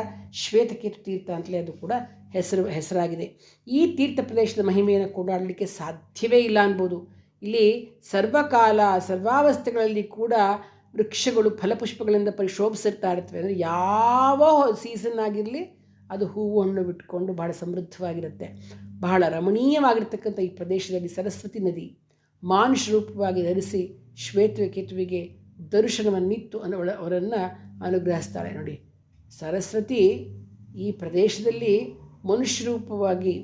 ಶ್ವೇತಕೇತು ತೀರ್ಥ ಅಂತಲೇ ಅದು ಕೂಡ ಹೆಸರಾಗಿದೆ. ಈ ತೀರ್ಥ ಪ್ರದೇಶದ ಮಹಿಮೆಯನ್ನು ಕೊಂಡಾಡಲಿಕ್ಕೆ ಸಾಧ್ಯವೇ ಇಲ್ಲ ಅನ್ಬೋದು. ಇಲ್ಲಿ ಸರ್ವಕಾಲ ಸರ್ವಾವಸ್ಥೆಗಳಲ್ಲಿ ಕೂಡ ವೃಕ್ಷಗಳು ಫಲಪುಷ್ಪಗಳಿಂದ ಪರಿಶೋಭಿಸಿರ್ತಾ ಇರ್ತವೆ. ಅಂದರೆ ಯಾವ ಸೀಸನ್ ಆಗಿರಲಿ ಅದು ಹೂವು ಹಣ್ಣು ಬಿಟ್ಕೊಂಡು ಬಹಳ ಸಮೃದ್ಧವಾಗಿರುತ್ತೆ. ಬಹಳ ರಮಣೀಯವಾಗಿರ್ತಕ್ಕಂಥ ಈ ಪ್ರದೇಶದಲ್ಲಿ ಸರಸ್ವತಿ ನದಿ ಮಾನುಷ ರೂಪವಾಗಿ ಧರಿಸಿ ಶ್ವೇತಕೇತುವಿಗೆ ದರ್ಶನವನ್ನಿತ್ತು ಅವರನ್ನು ಅನುಗ್ರಹಿಸ್ತಾಳೆ. ನೋಡಿ, ಸರಸ್ವತಿ ಈ ಪ್ರದೇಶದಲ್ಲಿ ಮನುಷ್ಯ ರೂಪವಾಗಿ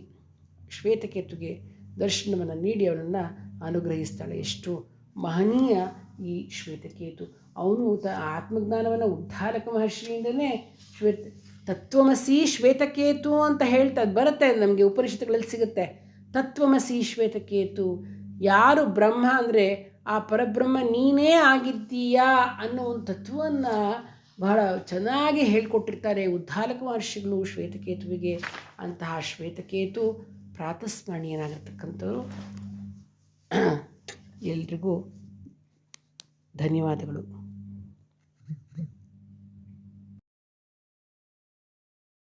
ಶ್ವೇತಕೇತುಗೆ ದರ್ಶನವನ್ನು ನೀಡಿ ಅವನನ್ನು ಅನುಗ್ರಹಿಸ್ತಾಳೆ. ಎಷ್ಟು ಮಹನೀಯ ಈ ಶ್ವೇತಕೇತು. ಅವನು ಆತ್ಮಜ್ಞಾನವನ್ನು ಉದ್ಧಾರಕ ಮಹರ್ಷಿಯಿಂದಲೇ ತತ್ವಮಸಿ ಶ್ವೇತಕೇತು ಅಂತ ಹೇಳ್ತಾ ಬರುತ್ತೆ. ನಮಗೆ ಉಪನಿಷತ್ತುಗಳಲ್ಲಿ ಸಿಗುತ್ತೆ. ತತ್ವಮಸಿ ಶ್ವೇತಕೇತು, ಯಾರು ಬ್ರಹ್ಮ ಅಂದರೆ ಆ ಪರಬ್ರಹ್ಮ ನೀನೇ ಆಗಿದ್ದೀಯಾ ಅನ್ನೋ ಒಂದು ತತ್ವವನ್ನು ಬಹಳ ಚೆನ್ನಾಗಿ ಹೇಳಿಕೊಟ್ಟಿರ್ತಾರೆ ಉದ್ಧಾರಕ ಮಹರ್ಷಿಗಳು ಶ್ವೇತಕೇತುವಿಗೆ. ಅಂತಹ ಶ್ವೇತಕೇತು ಪ್ರಾತಸ್ಮರಣೀಯನಾಗಿರ್ತಕ್ಕಂಥವ್ರು. ಎಲ್ರಿಗೂ ಧನ್ಯವಾದಗಳು.